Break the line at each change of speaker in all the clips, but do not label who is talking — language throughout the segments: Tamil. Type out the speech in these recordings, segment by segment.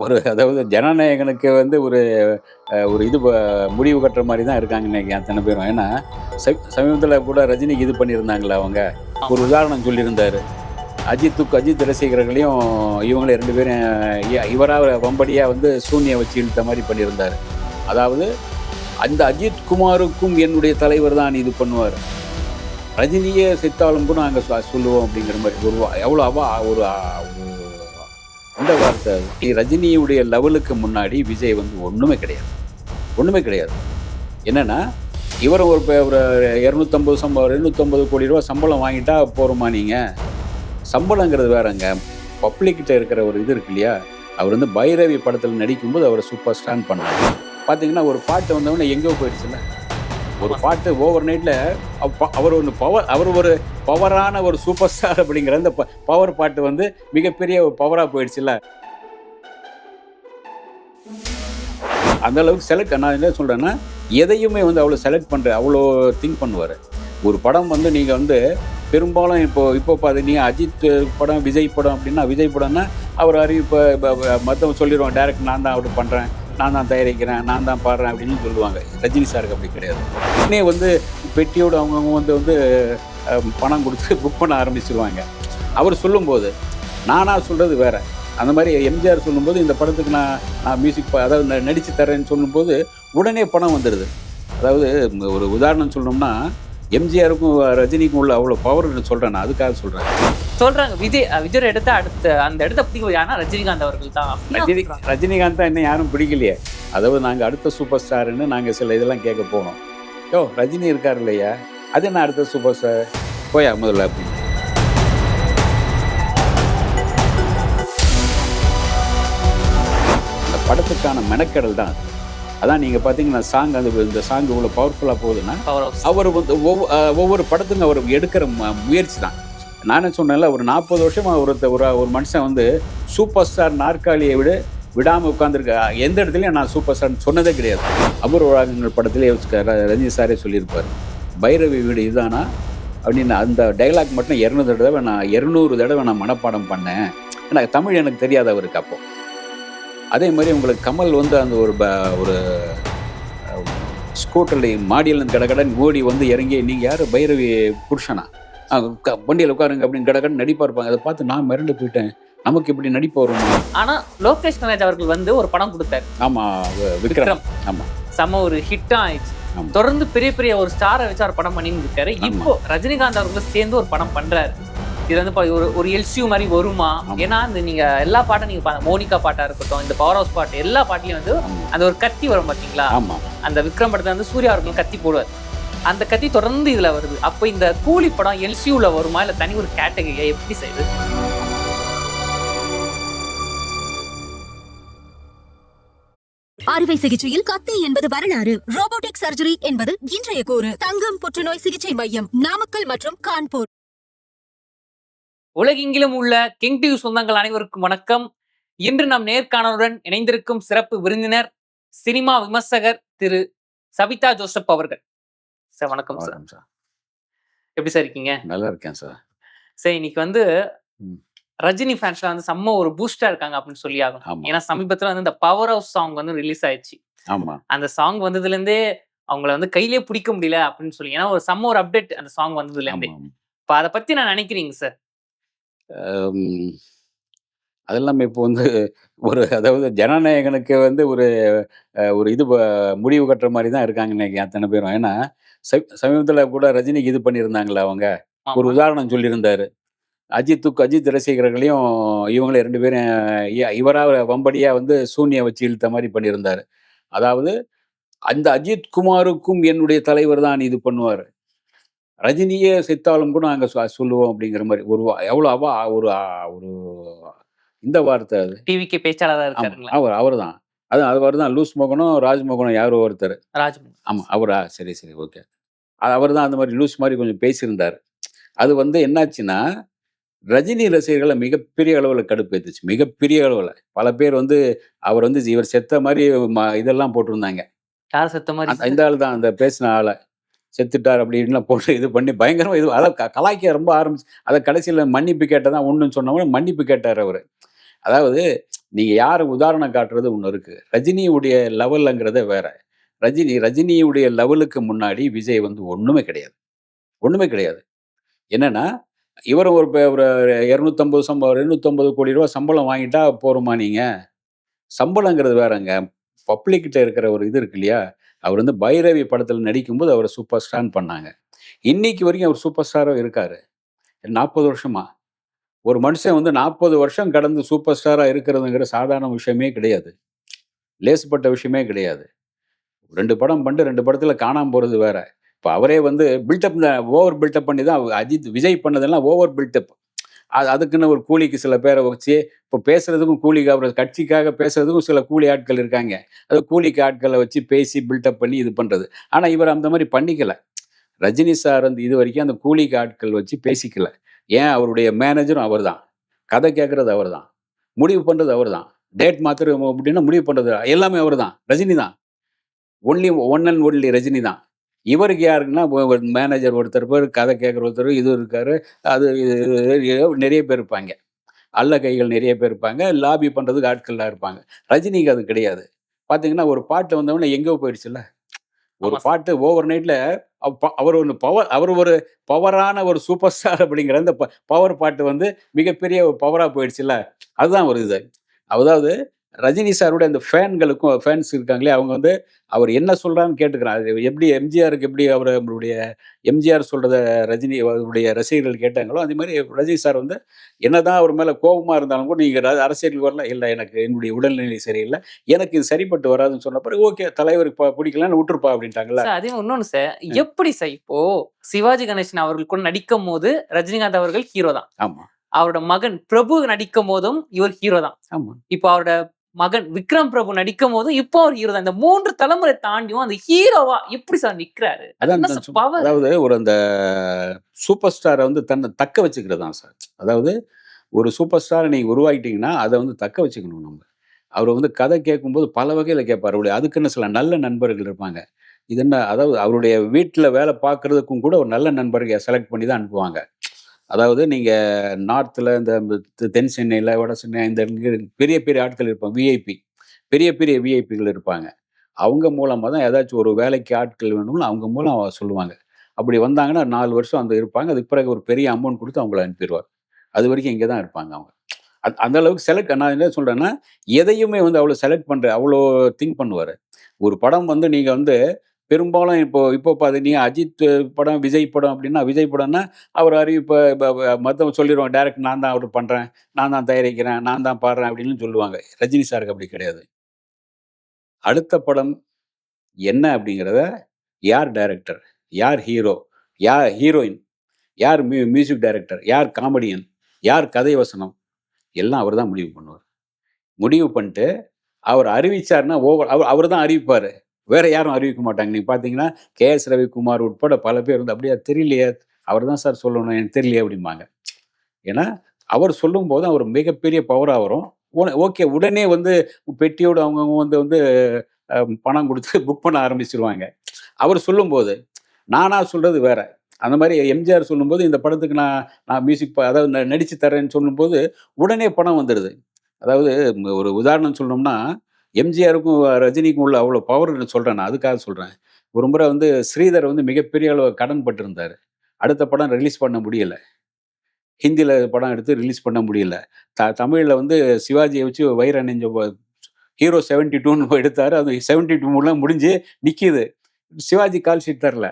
அதாவது ஜனநாயகனுக்கு வந்து ஒரு முடிவு கட்டுற மாரி தான் இருக்காங்க இன்னைக்கு அத்தனை பேரும். ஏன்னா, சமீபத்தில கூட ரஜினிக்கு இது பண்ணியிருந்தாங்கல்ல அவங்க. ஒரு
ஆமா.
உதாரணம் சொல்லியிருந்தாரு. அஜித் ரசிகர்களையும் இவங்கள 2 பேரும் இவரா வம்படியா வந்து சூனியம் வச்சு இழுத்த மாரி பண்ணியிருந்தாரு. அதாவது அந்த அஜித் குமாருக்கும் என்னுடைய தலைவர் தான் இது பண்ணுவாரு. ரஜினியே செத்தாலும் கூட நாங்க சொல்லுவோம் அப்படிங்கிற மாரி எவ்வளோ ஒரு இந்த வார்த்தை அது. ரஜினியுடைய லெவலுக்கு முன்னாடி விஜய் வந்து ஒண்ணுமே கிடையாது. ஒண்ணுமே கிடையாது. என்னன்னா, இவர் ஒரு 250 கோடி ரூபா சம்பளம் வாங்கிட்டா போருமா நீங்க? சம்பளங்கிறது வேறங்க. பப்ளிக்கிட்ட இருக்கிற ஒரு இது இருக்கு இல்லையா? அவர் வந்து பைரவி படத்துல நடிக்கும்போது அவர சூப்பர் ஸ்டார் பண்ணாங்க. பார்த்தீங்கன்னா, ஒரு பாட்டு வந்தவுடனே எங்கேயோ போயிடுச்சுல்ல. ஒரு பாட்டு ஓவர் நைட்ல அவர் ஒரு பவரான ஒரு சூப்பர் ஸ்டார் அப்படிங்கிற அந்த பவர் பாட்டு வந்து மிகப்பெரிய பவரா போயிடுச்சுல்ல. அந்த அளவுக்கு நான் என்ன சொல்றேன்னா, எதையுமே வந்து அவ்வளோ திங்க் பண்ணுவாரு. ஒரு படம் வந்து நீங்க வந்து பெரும்பாலும் இப்போ பார்த்தீங்கன்னா அஜித் படம், விஜய் படம் அப்படின்னா, விஜய் படம்னா அவர் மத்தவங்க சொல்லிருவாங்க டைரக்ட் நான் தான் அவர் பண்றேன், நான் தான் தயாரிக்கிறேன், நான் தான் பாடுறேன் அப்படின்னு சொல்லுவாங்க. ரஜினி சாருக்கு அப்படி கிடையாது. உடனே வந்து பெட்டியோட அவங்கவுங்க வந்து பணம் கொடுத்து புக் பண்ண ஆரம்பிச்சிருவாங்க. அவர் சொல்லும்போது, நானா சொல்றது வேற. அந்த மாதிரி எம்ஜிஆர் சொல்லும்போது இந்த படத்துக்கு நான் மியூசிக் அதாவது நடிச்சு தரேன்னு சொல்லும்போது உடனே பணம் வந்துடுது. அதாவது ஒரு உதாரணம் சொல்லணும்னா, எம்ஜிஆருக்கும் ரஜினிக்கும் உள்ள அவ்வளோ பவர் சொல்றேன், நான் அதுக்காக சொல்றேன்.
சொல்றாங்க விஜய் எடுத்த அந்த இடத்த பிடிக்கும் யாருன்னா ரஜினிகாந்த் அவர்கள் தான்.
ரஜினிகாந்த் தான் இன்னும் யாரும் பிடிக்கலையே. அதாவது நாங்கள் அடுத்த சூப்பர் ஸ்டாருன்னு நாங்கள் சில இதெல்லாம் கேட்க போனோம். ரஜினி இருக்கார் இல்லையா, அது என்ன அடுத்த சூப்பர் ஸ்டார், போயா முதல்ல அப்படின்னு. அந்த படத்துக்கான மெனக்கெடல் தான். அதான் நீங்கள் பார்த்தீங்கன்னா இந்த சாங் இவ்வளோ பவர்ஃபுல்லாக போகுதுன்னா, அவர் வந்து ஒவ்வொரு படத்துக்கும் அவர் எடுக்கிற முயற்சி தான். நானே சொன்னேன்ல, ஒரு 40 வருஷமா ஒரு மனுஷன் வந்து சூப்பர் ஸ்டார் நாற்காலியை விடாமல் உட்காந்துருக்க எந்த இடத்துலையும் நான் சூப்பர் ஸ்டார் சொன்னதே கிடையாது. அபூர்வ ராகங்கள் படத்திலே ரஜினி சாரே சொல்லியிருப்பார், பைரவி வீடு இதுதானா அப்படின்னு. அந்த டைலாக் மட்டும் 200 தடவை நான் மனப்பாடம் பண்ணேன். ஏன்னா தமிழ் எனக்கு தெரியாது அவருக்கு அப்போ. அதே மாதிரி உங்களுக்கு கமல் வந்து அந்த ஒரு ஸ்கூட்டரில் மாடியில் கடகடன் ஓடி வந்து இறங்கி, நீங்கள் யார் பைரவி புருஷனா, வண்டியில் உட்காருங்க அப்படின்னு கடகடன் நடிப்பா இருப்பாங்க. அதை பார்த்து நான் மிரண்டு போயிட்டேன். நமக்கு இப்படி நடிப்பு வருமா?
ஆனா லோகேஷ் கனகராஜ் அவர்கள் வந்து ஒரு படம் கொடுத்தாரு.
ஆமா, விக்ரம். ஆமா,
செம ஒரு ஹிட் ஆயிடுச்சு. தொடர்ந்து பெரிய பெரிய ஒரு ஸ்டாரை வச்சு அவர் படம் பண்ணிட்டு இருக்காரு. இப்போ ரஜினிகாந்த் அவர்களும் சேர்ந்து ஒரு படம் பண்றாரு. இது வந்து ஒரு எல்சியூ மாதிரி வருமா? ஏன்னா நீங்க எல்லா பாட்டும் நீங்க மோனிகா பாட்டா இருக்கட்டும், இந்த பவர் ஹவுஸ் பாட்டு, எல்லா பாட்டிலையும் வந்து அந்த ஒரு கத்தி வரும் பாத்தீங்களா? அந்த விக்ரம் படத்துல வந்து சூர்யா அவர்கள் கத்தி போடுவார். அந்த கத்தி தொடர்ந்து இதுல வருது. அப்போ இந்த கூலி படம் எல்சியூல வருமா, இல்ல தனி ஒரு கேட்டகரியா எப்படி செய்யுது?
அறுவை சிகிச்சையில் கத்தி என்பது வரலாறு, ரோபோட்டிக் சர்ஜரி என்பது இன்றைய கூறு. தங்கம் புற்றுநோய் சிகிச்சை மையம், நாமக்கல் மற்றும் கான்பூர்.
உலகெங்கிலும் உள்ள கிங் டிவி சொந்தங்கள் அனைவருக்கும் வணக்கம். இன்று நம் நேர்காணலுடன் இணைந்திருக்கும் சிறப்பு விருந்தினர் சினிமா விமர்சகர் திரு சபிதா ஜோசப் அவர்கள். சார் வணக்கம் சார். எப்படி சார் இருக்கீங்க?
நல்லா இருக்கேன் சார்.
சார் இன்னைக்கு வந்து ரஜினி ஃபேன்ஸ்ல வந்து செம்ம ஒரு பூஸ்டா இருக்காங்க அப்படின்னு சொல்லி ஆகும். ஏன்னா சமீபத்துல வந்து இந்த பவர் ஹவுஸ் சாங் வந்து ரிலீஸ் ஆயிடுச்சு. அந்த சாங் வந்ததுல இருந்தே அவங்கள வந்து கையிலே பிடிக்க முடியல அப்படின்னு சொல்லி, ஏன்னா ஒரு செம்ம ஒரு அப்டேட் அந்த சாங் வந்ததுல இருந்தே. இப்ப அதை பத்தி நான் நினைக்கிறீங்க சார்?
அதெல்லாம் இப்போ வந்து அதாவது ஜனநாயகனுக்கு வந்து ஒரு முடிவு கட்டுற மாதிரி தான் இருக்காங்க இன்னைக்கு அத்தனை பேரும். ஏன்னா, சமீபத்தில் கூட ரஜினிக்கு இது பண்ணியிருந்தாங்களே அவங்க. ஒரு உதாரணம் சொல்லியிருந்தாரு. அஜித் ரசிகர்களையும் இவங்கள 2 பேரும் இவரா வம்படியா வந்து சூனியம் வச்சு இழுத்த மாதிரி பண்ணியிருந்தாரு. அதாவது அந்த அஜித் குமாருக்கும் என்னுடைய தலைவர் தான் இது பண்ணுவாரு. ரஜினியே செத்தாலும் கூட நாங்க சொல்லுவோம் அப்படிங்கிற மாதிரி எவ்வளோ ஒரு ஒரு இந்த வார்த்தை அது.
டிவிக்கு பேச்சாளரா இருக்காருங்களா?
அவர்தான். அவர்தான் லூஸ் மோகனும் ராஜ்மோகனும் யாரோ ஒருத்தர். ஆமா, அவரா? சரி ஓகே. அவர்தான் அந்த மாதிரி லூஸ் மாதிரி கொஞ்சம் பேசியிருந்தாரு. அது வந்து என்னாச்சுன்னா, ரஜினி ரசிகர்களை மிகப்பெரிய அளவுல கடுப்பேத்துச்சு. மிகப்பெரிய அளவுல. பல பேர் வந்து அவர் வந்து இவர் செத்த மாதிரி இதெல்லாம் போட்டிருந்தாங்க.
யார் செத்த மாதிரி?
இந்த ஆள் தான், அந்த பேசின ஆளை செத்துட்டார் அப்படின்லாம் போட்டு இது பண்ணி பயங்கரமா இது அதாவது கலாய்க்க ரொம்ப ஆரம்பிச்சு. அதை கடைசியில் மன்னிப்பு கேட்டதான் ஒண்ணுன்னு சொன்னவங்க மன்னிப்பு கேட்டார் அவரு. அதாவது நீங்கள் யார் உதாரணம் காட்டுறது ஒன்று இருக்குது. ரஜினியுடைய லெவலுங்கிறத வேற. ரஜினியுடைய லெவலுக்கு முன்னாடி விஜய் வந்து ஒன்றுமே கிடையாது. ஒன்றுமே கிடையாது. என்னன்னா, இவரும் ஒரு 250 கோடி ரூபா சம்பளம் வாங்கிட்டா போருமா நீங்க? சம்பளங்கிறது வேறங்க. பப்ளிக் கிட்ட இருக்கிற ஒரு இது இருக்கு இல்லையா? அவர் வந்து பைரவி படத்துல நடிக்கும்போது அவர சூப்பர் ஸ்டார்ன்னு பண்ணாங்க. இன்னைக்கு வரைக்கும் அவர் சூப்பர் ஸ்டாரா இருக்காரு. 40 வருஷமா. ஒரு மனுஷன் வந்து 40 வருஷம் கடந்து சூப்பர் ஸ்டாரா இருக்கிறதுங்கிற சாதாரண விஷயமே கிடையாது. லேசுப்பட்ட விஷயமே கிடையாது. 2 படம் பண்ணிட்டு 2 படத்துல காணாம போறது வேற. இப்ப அவரே வந்து பில்டப் ஓவர் பில்டப் பண்ணி தான் விஜய் பண்ணதெல்லாம் ஓவர் பில்டப். அதுக்குன்னு ஒரு கூலிக்கு சில பேரை வச்சு, இப்போ பேசுறதுக்கும் கூலிக்கு அவர் கட்சிக்காக பேசுறதுக்கும் சில கூலி ஆட்கள் இருக்காங்க. அது கூலிக்கு ஆட்கள வச்சு பேசி பில்டப் பண்ணி இது பண்றது. ஆனா இவர் அந்த மாரி பண்ணிக்கல. ரஜினி சார் வந்து இதுவரைக்கும் அந்த கூலிக்கு ஆட்கள் வச்சு பேசிக்கல. ஏன் அவருடைய மேனேஜரும் அவர்தான். கதை கேட்கறது அவர்தான். முடிவு பண்றது அவர்தான். டேட் மாத்துறது அப்படின்னா முடிவு பண்றது எல்லாமே அவர்தான். ரஜினி தான். ஒன் அண்ட் ஒன்லி ரஜினி தான். இவருக்கு யாருக்குன்னா மேனேஜர் ஒருத்தர் இருப்பாரு, கதை கேட்குற ஒருத்தர், இது இருக்காரு. அது நிறைய பேர் இருப்பாங்க. அல்ல கைகள் நிறைய பேர் இருப்பாங்க. லாபி பண்றதுக்கு ஆட்கள்லாம் இருப்பாங்க. ரஜினிக்கு அது கிடையாது. பார்த்தீங்கன்னா, ஒரு பாட்டு வந்தவுடனே எங்கேயோ போயிடுச்சுல்ல. ஒரு
ஆமா சார்.
பாட்டு ஓவர் நைட்ல அவர் ஒரு பவரான ஒரு சூப்பர் ஸ்டார் அப்படிங்கிற அந்த பவர் பாட்டு வந்து மிகப்பெரிய ஒரு பவரா போயிடுச்சுல்ல. அதுதான் ஒரு இது. அதாவது ரஜினி சாருடைய அந்த ஃபேன்ஸ் இருக்காங்களே, அவங்க வந்து அவர் என்ன சொல்றாருன்னு கேட்டுக்கிறாங்க. அது எப்படி எம்ஜிஆருக்கு எப்படி நம்மளுடைய எம்ஜிஆர் சொல்றத ரஜினி அவருடைய ரசிகர்கள் கேட்டாங்களோ, அதே மாரி ரஜினி சார் வந்து என்னதான் அவர் மேல கோபமா இருந்தாலும் கூட, நீங்க அரசியலுக்கு வரல, இல்ல எனக்கு என்னுடைய உடல்நிலை சரியில்ல. எனக்கு இது சரிப்பட்டு வராதுன்னு சொன்ன பிறகு, ஓகே தலைவருக்கு பிடிக்கலன்னு விட்டுருப்பா அப்படின்ட்டாங்கல்ல.
சார் அதே இன்னொன்னு சார், எப்படி சார் இப்போ சிவாஜி கணேசன் அவர்கள் கூட நடிக்கும்போது ரஜினிகாந்த் அவர்கள் ஹீரோ தான்.
ஆமா,
அவரோட மகன் பிரபு நடிக்கும் போதும் இவர் ஹீரோ தான்.
ஆமா.
இப்போ அவரோட மகன் விக்ரம் பிரபு நடிக்கும் போதும் இப்போ அவர் ஹீரோ தான். இந்த 3 தலைமுறை தாண்டியும் அந்த ஹீரோவா எப்படி சார் நிக்கிறாரு?
அதான்
என்ன
நான்
சார் பவர்?
அதாவது அந்த சூப்பர் ஸ்டார வந்து தன்னை தக்க வச்சுக்கிறது தான் சார். அதாவது ஒரு சூப்பர் ஸ்டார நீங்க உருவாக்கிட்டீங்கன்னா, அத வந்து தக்க வச்சுக்கணும் நம்ம. அவரு வந்து கதை கேட்கும்போது பல வகையில கேட்பாரு. அதுக்குன்னு சில நல்ல நண்பர்கள் இருப்பாங்க. இது என்ன அதாவது அவருடைய வீட்ல வேலை பார்க்கறதுக்கும் கூட ஒரு நல்ல நண்பர்க செலக்ட் பண்ணி தான் அனுப்புவாங்க. அதாவது நீங்க நார்த்ல இந்த தென் சென்னையில, வட சென்னை இந்த பெரிய பெரிய ஆட்கள் இருப்பாங்க. விஐபி. பெரிய பெரிய விஐபிகள் இருப்பாங்க. அவங்க மூலமா தான் ஏதாச்சும் ஒரு வேலைக்கு ஆட்கள் வேணும்னு அவங்க மூலம் சொல்லுவாங்க. அப்படி வந்தாங்கன்னா 4 வருஷம் அந்த இருப்பாங்க. அதுக்கு பிறகு ஒரு பெரிய அமௌண்ட் குடுத்து அவங்கள அனுப்பிருவார். அதுவரைக்கும் இங்க தான் இருப்பாங்க அவங்க. அந்த அளவுக்கு நான் என்ன சொல்றேன்னா, எதையுமே வந்து அவ்வளோ செலக்ட் பண்ற அவ்வளோ திங்க் பண்ணுவாரு. ஒரு படம் வந்து நீங்க வந்து பெரும்பாலும் இப்போ நீங்க அஜித் படம், விஜய் படம் அப்படின்னா, விஜய் படம்னா அவர் அறிவிப்ப ப ப மத்தவங்க சொல்லிருவாங்க. டைரக்ட் நான் தான் ஆர்டர் பண்றேன், நான் தான் தயாரிக்கிறேன், நான் தான் பாடுறேன் அப்படின்னு சொல்லுவாங்க. ரஜினி சாருக்கு அப்படி கிடையாது. அடுத்த படம் என்ன அப்படிங்கிறத யார் டைரக்டர்? யார் ஹீரோ? யார் ஹீரோயின்? யார் மியூசிக் டைரக்டர்? யார் காமெடியன்? யார் கதை வசனம்? எல்லாம் அவர் தான் முடிவு பண்ணுவார். முடிவு பண்ணிட்டு, அவர் அறிவிச்சாருன்னா அவர் தான் அறிவிப்பாரு. வேற யாரும் அறிவிக்க மாட்டாங்க. நீங்க பார்த்தீங்கன்னா, கே.எஸ். ரவிக்குமார் உட்பட பல பேர் வந்து "அப்படியா தெரியலையே, அவர் தான் சார் சொல்லணும். எனக்கு தெரியலையே" அப்படிம்பாங்க. ஏன்னா, அவர் சொல்லும்போது அவர் மிகப்பெரிய பவரா வரும். ஓகே உடனே வந்து பெட்டியோட அவங்கவங்க வந்து வந்து அ பணம் குடுத்து புக் பண்ண ஆரம்பிச்சுருவாங்க. அவர் சொல்லும்போது, நானா சொல்றது வேற. அந்த மாரி எம்ஜிஆர் சொல்லும்போது, இந்த படத்துக்கு நான் நான் மியூசிக் அதாவது நடிச்சு தர்றேன்னு சொல்லும்போது, உடனே பணம் வந்துருது. அதாவது ஒரு உதாரணம் சொல்லணும்னா, எம்ஜிஆருக்கும் ரஜினிக்கும் உள்ள அவ்வளோ பவர் சொல்றேன் நான். அதுக்காக சொல்றேன். ஒரு முறை வந்து ஸ்ரீதர் வந்து மிகப்பெரிய அளவு கடன் பட்டிருந்தாரு. அடுத்த படம் ரிலீஸ் பண்ண முடியல. ஹிந்தியில படம் எடுத்து ரிலீஸ் பண்ண முடியல. தமிழ்ல வந்து சிவாஜிய வச்சு வைர நெஞ்ச ஹீரோ 72ன்னு எடுத்தாரு. அது 72 மூலம் முடிஞ்சு நிக்கிது. சிவாஜி கால் ஷீட் தரல.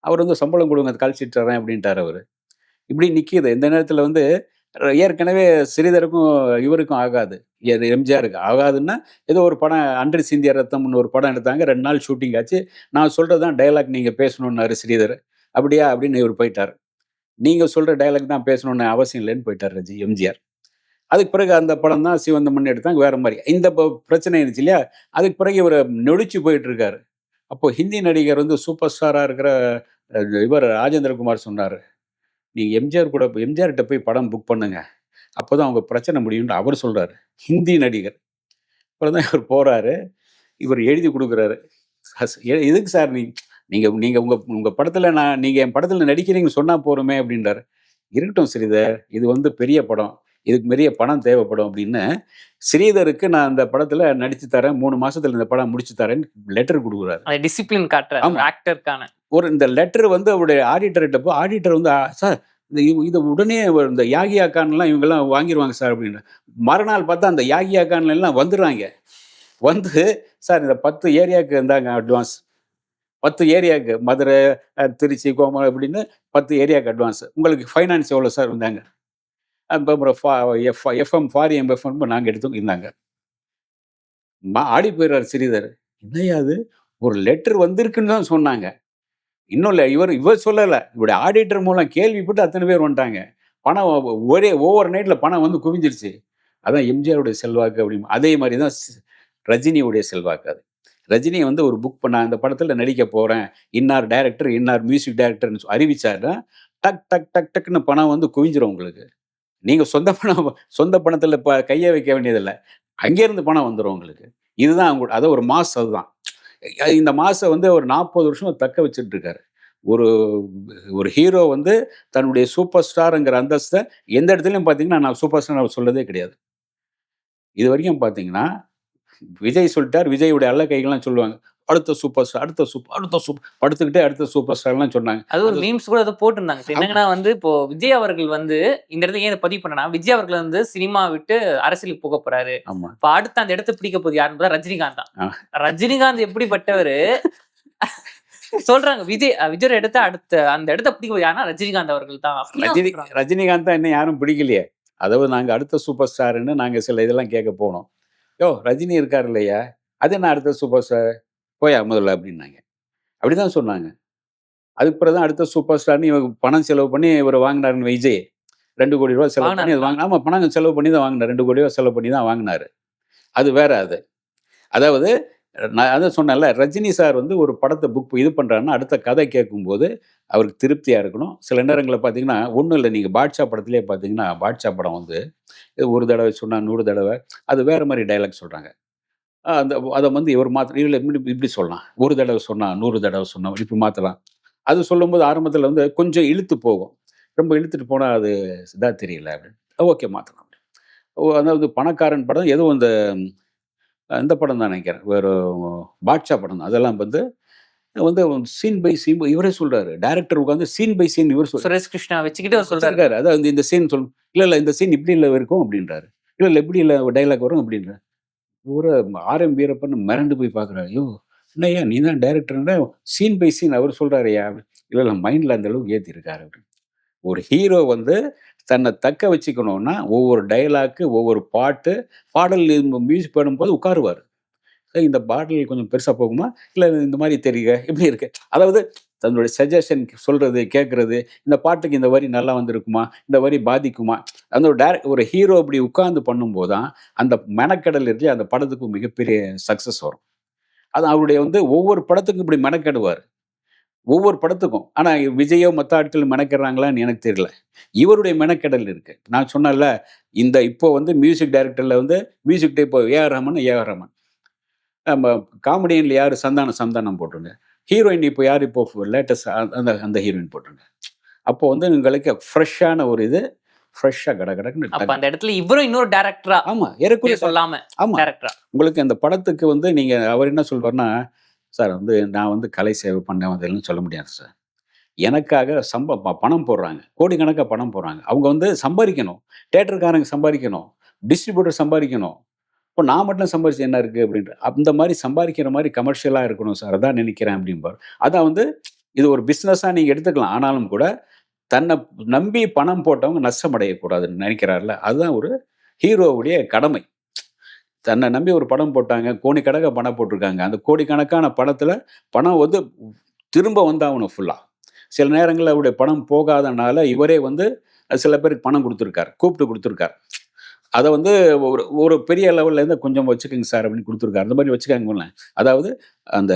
அவர் வந்து சம்பளம் குடுங்க கால் ஷீட் தர்றேன் அப்டின்ட்டாரு அவரு. இப்படி நிக்கிது. இந்த நேரத்தில வந்து ஏற்கனவே ஸ்ரீதருக்கும் இவருக்கும் ஆகாது. எம்ஜிஆருக்கு ஆகாதுன்னா, ஏதோ ஒரு படம் அன்று சிந்திய ரத்தம்னு ஒரு படம் எடுத்தாங்க. 2 நாள் ஷூட்டிங் ஆச்சு. நான் சொல்றது தான் டயலாக் நீங்க பேசணும்னாரு ஸ்ரீதர். அப்படியா? அப்படின்னு இவரு போயிட்டாரு. நீங்க சொல்ற டயலாக் தான் பேசணும்னு அவசியம் இல்லன்னு போயிட்டாரு எம்ஜிஆர். அதுக்கு பிறகு அந்த படம் தான் சிவந்த எடுத்தாங்க வேற மாரி. இந்த பிரச்சனை இருந்துச்சு இல்லையா? அதுக்கு பிறகு இவரு நொடிச்சு போயிட்டு இருக்காரு. அப்போ ஹிந்தி நடிகர் வந்து சூப்பர் ஸ்டாரா இருக்கிற இவர் ராஜேந்திர குமார் சொன்னாரு. நீங்க எம்ஜிஆர்ட்ட போய் படம் புக் பண்ணுங்க. அப்பதான் உங்க பிரச்சனை முடியும்னு அவர் சொல்றாரு. ஹிந்தி நடிகர். அப்புறம் தான் இவர் போறாரு. இவர் எழுதி குடுக்குறாரு. எதுக்கு சார் நீங்க நீங்க உங்க உங்க படத்துல நீங்க என் படத்துல நடிக்கிறீங்கன்னு சொன்னா போருமே அப்படின்றாரு. இருக்கட்டும் ஸ்ரீதர். இது வந்து பெரிய படம். இதுக்கு பெரிய பணம் தேவைப்படும் அப்படின்னு ஸ்ரீதருக்கு நான் அந்த படத்தில் நடித்து தரேன், 3 மாசத்துல இந்த படம் முடிச்சு தரேன்னு லெட்டர் கொடுக்குறாரு.
டிசிப்ளின் காட்டுற ஆக்டருக்கான
இந்த லெட்டர் வந்து அவருடைய ஆடிட்டர்கிட்ட போய் ஆடிட்டர் வந்து சார் இதை உடனே இந்த யாகியா கான்லாம் இவங்கெல்லாம் வாங்கிடுவாங்க சார் அப்படின்னு. மறுநாள் பார்த்தா அந்த யாகியா கான்ல எல்லாம் வந்துடுறாங்க. வந்து சார் இந்த 10 ஏரியாவுக்கு இருந்தாங்க அட்வான்ஸ், 10 ஏரியாவுக்கு மதுரை, திருச்சி, கோமலம் அப்படின்னு 10 ஏரியாவுக்கு அட்வான்ஸ். உங்களுக்கு ஃபைனான்ஸ் எவ்வளோ சார் இருந்தாங்க? அப்புறம் எஃப்எம் ஃபாரி எம்எஃப்எம் நாங்கள் எடுத்தோம் இருந்தாங்க. ஆடி போயிடுறாரு ஸ்ரீதர். என்னையா அது, ஒரு லெட்டர் வந்திருக்குன்னு தான் சொன்னாங்க, இன்னும் இல்லை. இவர் சொல்லலை, இவருடைய ஆடிட்டர் மூலம் கேள்விப்பட்டு அத்தனை பேர் வந்துட்டாங்க. பணம் ஓவர் நைட்டில் பணம் வந்து குவிஞ்சிருச்சு. அதான் எம்ஜிஆருடைய செல்வாக்கு அப்படின்னு. அதே மாதிரி தான் ரஜினியுடைய செல்வாக்கு. அது ரஜினியை வந்து ஒரு புக் பண்ண அந்த படத்தில் நடிக்க போகிறேன், இன்னார் டைரக்டர் இன்னார் மியூசிக் டைரக்டர்னு அறிவிச்சாருன்னா டக் டக் டக் டக்குன்னு பணம் வந்து குவிஞ்சிரும் உங்களுக்கு. நீங்கள் சொந்த பணத்தில் கையை வைக்க வேண்டியதில்லை, அங்கேருந்து பணம் வந்துடும் உங்களுக்கு. இதுதான் அவங்க அதான் ஒரு மாஸ். அதுதான் இந்த மாசை வந்து ஒரு 40 வருஷம் தக்க வச்சுட்டு இருக்காரு. ஒரு ஹீரோ வந்து தன்னுடைய சூப்பர் ஸ்டாருங்கிற அந்தஸ்தை எந்த இடத்துலையும் பார்த்தீங்கன்னா நான் சூப்பர் ஸ்டார் சொல்லதே கிடையாது. இது வரைக்கும் பார்த்தீங்கன்னா விஜய் சொல்லிட்டார், விஜயுடைய அல்ல கைகள்லாம் சொல்லுவாங்க அடுத்த சூப்பர் ஸ்டார் அடுத்த சூப்பர் படுத்துக்கிட்டே அடுத்த சூப்பர் ஸ்டார்லாம் சொன்னாங்க.
அது ஒரு மீம்ஸ் கூட அதை போட்டிருந்தாங்க. என்னங்கன்னா வந்து இப்போ விஜய் அவர்கள் வந்து இந்த இடத்துல ஏன் பதிவு பண்ணனா, விஜய் அவர்கள் வந்து சினிமா விட்டு அரசியலுக்கு போக போறாரு. இப்போ அடுத்த அந்த இடத்தை பிடிக்க போது யாருன்னு ரஜினிகாந்த் தான். ரஜினிகாந்த் எப்படிப்பட்டவரு சொல்றாங்க, விஜய் எடுத்த அந்த இடத்த பிடிக்க யாருன்னா ரஜினிகாந்த் அவர்கள் தான்.
ரஜினிகாந்த் தான் இன்னும் யாரும் பிடிக்கலையே. அதாவது நாங்க அடுத்த சூப்பர் ஸ்டாருன்னு நாங்க சில இதெல்லாம் கேட்க போனோம். யோ ரஜினி இருக்காரு இல்லையா, அது என்ன அடுத்த சூப்பர் ஸ்டார் போயா முதல்ல அப்படின்னாங்க. அப்படிதான் சொன்னாங்க. அதுக்கு பிறகு தான் அடுத்த சூப்பர் ஸ்டார்னு இவங்க பணம் செலவு பண்ணி இவர் வாங்கினாருன்னு விஜய் 2 கோடி ரூபா செலவு பண்ணி அது வாங்கினா. ஆமாம், பணம் செலவு பண்ணி தான் வாங்கினார், 2 கோடி ரூபா செலவு பண்ணி தான் வாங்கினாரு. அது வேற. அதாவது நான் அதான் சொன்னேன்ல, ரஜினி சார் வந்து ஒரு படத்தை புக் இது பண்ணுறாருன்னா அடுத்த கதை கேட்கும்போது அவருக்கு திருப்தியாக இருக்கணும். சில நேரங்களில் பார்த்தீங்கன்னா ஒன்றும் இல்லை, நீங்கள் பாட்ஷா படத்துலேயே பார்த்தீங்கன்னா பாட்ஷா படம் வந்து ஒரு தடவை சொன்னால் 100 தடவை அது வேறு மாதிரி டைலாக் சொல்கிறாங்க. அதை வந்து இவர் இல்லை இப்படி சொல்லலாம், ஒரு தடவை சொன்னால் 100 தடவை சொன்னால் இப்படி மாற்றலாம். அது சொல்லும்போது ஆரம்பத்தில் வந்து கொஞ்சம் இழுத்து போகும், ரொம்ப இழுத்துட்டு போனால் அது இதாக தெரியல அப்படின்னு. ஓகே மாற்றலாம். அதாவது பணக்காரன் படம் எதுவும் இந்த படம் தான் நினைக்கிறேன், வேறு பாட்ஷா படம் தான். அதெல்லாம் வந்து சீன் பை சீன் இவரே சொல்றாரு. டைரக்டர் உட்காந்து சீன் பை சீன் இவர்
சுரேஷ் கிருஷ்ணா வச்சுக்கிட்டு சொல்றாரு.
அதாவது இந்த சீன் இல்லை இந்த சீன் இப்படி இல்லை இருக்கும் அப்படின்றாரு. இல்லை எப்படி இல்லை டைலாக் வரும் அப்படின்ற. ஒரு ஆர்எம் வீரப்பன் மிரண்டு போய் பார்க்குறாரு. ஐயோ என்னையா நீ தான் டைரக்டர்னா சீன் பை சீன் அவர் சொல்கிறாரையா. இல்லை மைண்டில் அந்த அளவுக்கு ஏற்றிருக்காரு அப்படின்னு. ஒரு ஹீரோ வந்து தன்னை தக்க வச்சுக்கணும்னா ஒவ்வொரு டைலாக்கு ஒவ்வொரு பாடல் மியூசிக் பண்ணும்போது உட்காருவார். இந்த பாடல் கொஞ்சம் பெருசாக போகுமா, இல்லை இந்த மாதிரி தெரியுங்க எப்படி இருக்கு, அதாவது தன்னுடைய சஜஷன் சொல்கிறது கேட்குறது, இந்த பாட்டுக்கு இந்த வரி நல்லா வந்திருக்குமா, இந்த வரி பாதிக்குமா, அந்த ஒரு ஹீரோ இப்படி உட்கார்ந்து பண்ணும்போது தான் அந்த மெனக்கடல் இருக்கு, அந்த படத்துக்கு மிகப்பெரிய சக்ஸஸ் வரும். அது அவருடைய ஒவ்வொரு படத்துக்கும் இப்படி மெனக்கெடுவார், ஒவ்வொரு படத்துக்கும். ஆனால் விஜயோ மற்ற ஆட்கள் மெனக்கெடுறாங்களான்னு எனக்கு தெரியல. இவருடைய மெனக்கெடல் இருக்கு. நான் சொன்னேன்ல, இந்த இப்போ மியூசிக் டைரக்டரில் மியூசிக் இப்போ ஏஆர் ரஹ்மான், நம்ம காமெடியனில் யார் சந்தானம் போட்டுருங்க, ஹீரோயின் இப்போ யார் இப்போ லேட்டஸ்ட் அந்த ஹீரோயின் போட்டுருங்க. அப்போ உங்களுக்கு ஃப்ரெஷ்ஷான ஒரு ஃப்ரெஷ்ஷாக கடகடன்னு
அந்த இடத்துல இவரும் இன்னொரு டேரக்டரா.
ஆமாம், ஏறக்குறைய
சொல்லாம. ஆமாம், டேரக்டரா
உங்களுக்கு அந்த படத்துக்கு நீங்கள் அவர் என்ன சொல்வார்னா, சார் நான் கலை சேவை பண்ணேன் அதெல்லாம் சொல்ல முடியாது சார், எனக்காக பணம் போடுறாங்க, கோடிக்கணக்காக பணம் போடுறாங்க, அவங்க சம்பாதிக்கணும், தேட்டருக்காரங்க சம்பாதிக்கணும், டிஸ்ட்ரிபியூட்டர் சம்பாதிக்கணும், இப்போ நான் மட்டும் சம்பாதிச்சு என்ன இருக்குது அப்படின்ற அந்த மாதிரி சம்பாதிக்கிற மாதிரி கமர்ஷியலாக இருக்கணும் சார், அதான் நினைக்கிறேன் அப்படின்பார். அதான் இது ஒரு பிஸ்னஸாக நீங்கள் எடுத்துக்கலாம். ஆனாலும் கூட தன்னை நம்பி பணம் போட்டவங்க நஷ்டமடையக்கூடாதுன்னு நினைக்கிறார்ல, அதுதான் ஒரு ஹீரோவுடைய கடமை. தன்னை நம்பி ஒரு படம் போட்டாங்க, கோடிக்கணக்காக பணம் போட்டிருக்காங்க, அந்த கோடிக்கணக்கான பணத்தில் பணம் திரும்ப வந்தாகணும் ஃபுல்லாக. சில நேரங்களில் அவருடைய பணம் போகாதனால இவரே சில பேருக்கு பணம் கூப்பிட்டு கொடுத்துருக்கார். அதை ஒரு பெரிய லெவல்லேருந்து கொஞ்சம் வச்சுக்கோங்க சார் அப்படின்னு கொடுத்துருக்காரு. அந்த மாதிரி வச்சுக்காங்க. அதாவது அந்த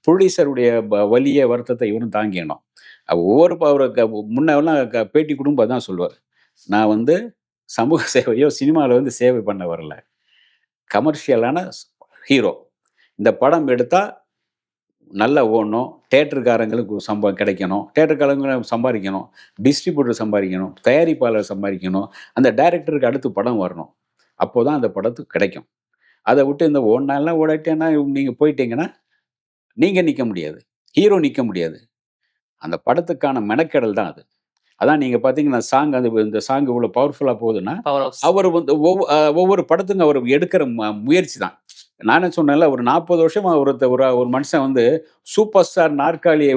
ப்ரொடியூசருடைய வலிய வருத்தத்தை இவரும் தாங்கிடணும். அவருக்கு முன்னெல்லாம் பேட்டி கொடுக்கும்போது தான் சொல்லுவார், நான் சமூக சேவையோ சினிமாவில் சேவை பண்ண வரல, கமர்ஷியலான ஹீரோ. இந்த படம் எடுத்தால் நல்லா ஓடணும், தேட்டருக்காரங்களுக்கு கிடைக்கணும், தேட்டருக்காரங்க சம்பாதிக்கணும், டிஸ்ட்ரிபியூட்டர் சம்பாதிக்கணும், தயாரிப்பாளர் சம்பாதிக்கணும், அந்த டைரக்டருக்கு அடுத்து படம் வரணும். அப்போ தான் அந்த படத்துக்கு கிடைக்கும். அத விட்டு இந்த ஓடுனாலாம் ஓடாட்டினா நீங்க போயிட்டீங்கன்னா, நீங்க நிக்க முடியாது. ஹீரோ நிக்க முடியாது. அந்த படத்துக்கான மெனக்கெடல் தான் அது. அதான் நீங்க பார்த்தீங்கன்னா, இந்த சாங் இவ்வளோ பவர்ஃபுல்லா போகுதுன்னா,
பவர் ஹவுஸ்.
அவரு வந்து ஒவ்வொரு படத்துக்கும் அவரு எடுக்கிற முயற்சி தான். நானே சொன்னேன்ல, ஒரு 40 வருஷமா ஒரு மனுஷன் வந்து சூப்பர் ஸ்டார் நாற்காலிய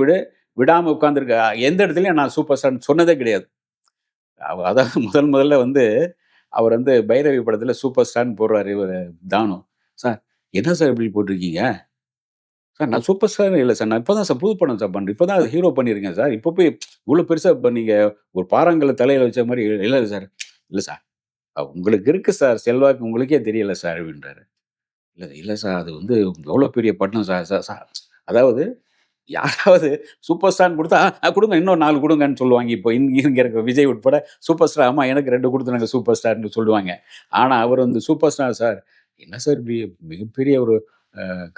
விடாம உட்கார்ந்திருக்க எந்த இடத்துலயும் நான் சூப்பர் ஸ்டார்ன்னு சொன்னதே கிடையாது. அதாவது முதல்ல வந்து அவர் வந்து பைரவி படத்துல சூப்பர் ஸ்டார்ன்னு போடுறாரு இவரு தானு. "சார் என்ன சார் இப்படி போட்டிருக்கீங்க? சார் நான் சூப்பர் ஸ்டார் இல்ல சார். நான் இப்ப தான் சார் புது படம் சார் பண்றேன். இப்ப தான் ஹீரோ பண்ணியிருக்கேன் சார். இப்ப போய் இவ்வளோ பெருசா இப்ப நீங்க ஒரு பாறாங்கல்ல தலையில வச்ச மாரி இல்ல சார். இல்ல சார். உங்களுக்கு இருக்கு சார் செல்வாக்கு உங்களுக்கே தெரியல சார்" அப்படின்றாரு. இல்ல சார். அது வந்து எவ்வளோ பெரிய பட்டம் சார் சார் சார் அதாவது யாராவது சூப்பர் ஸ்டார்ன்னு குடுத்தா, குடுங்க இன்னும் 4 குடுங்கன்னு சொல்லுவாங்க. இப்போ இங்க இருக்க விஜய் உட்பட சூப்பர் ஸ்டார் ஆமா எனக்கு 2 குடுத்துருங்க சூப்பர் ஸ்டார்ன்னு சொல்லுவாங்க. ஆனா அவர் வந்து சூப்பர் ஸ்டார் சார். என்ன சார் இப்படி மிகப்பெரிய ஒரு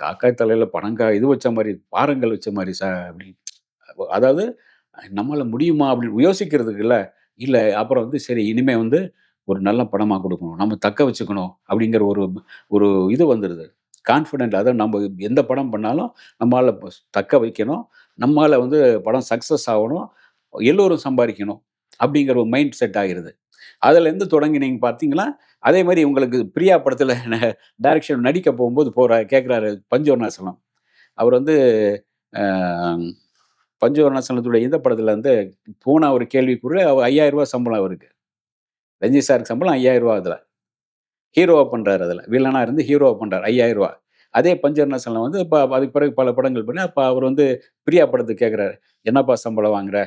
காக்காய் தலையில இது வச்ச மாரி, பாறங்கள் வச்ச மாரி சார் அப்படி. அதாவது நம்மால முடியுமா அப்படின்னு யோசிக்கிறதுக்குல்ல. இல்ல அப்புறம் வந்து சரி இனிமே வந்து ஒரு நல்ல படமா குடுக்கணும். நம்ம தக்க வச்சுக்கணும் அப்படிங்கிற ஒரு ஒரு இது வந்துருது. கான்ஃபிடென்ட் அதான் நம்ம எந்த படம் பண்ணாலும் நம்மால தக்க வைக்கணும். நம்மால வந்து படம் சக்சஸ் ஆவணும். எல்லோரும் சம்பாரிக்கணும். அப்படிங்கிற ஒரு மைண்ட் செட் ஆயிருது. அதுலேருந்து தொடங்கி நீங்க பார்த்தீங்கன்னா, அதே மாரி உங்களுக்கு பிரியா படத்துல டைரக்ஷன் நடிக்க போகும்போது கேட்கிறாரு பஞ்சவர்ணாசலம். அவர் வந்து அ பஞ்சவர்ணாசலத்துடைய இந்த படத்துல வந்து போன ஒரு கேள்விக்குறில ரூ. 5000 சம்பளம் அவருக்கு. ரஜினி சாருக்கு சம்பளம் ரூ. 5000 அதுல. ஹீரோவா பண்றாரு அதுல. வில்லனா இருந்து ஹீரோவா பண்றாரு. ரூ. 5000. அதே பஞ்சவர்ணாசலம் வந்து அதுக்கு பிறகு பல படங்கள் பண்ணி, அப்ப அவர் வந்து பிரியா படத்துக்கு கேட்கிறாரு. "என்னப்பா சம்பளம் வாங்குற?"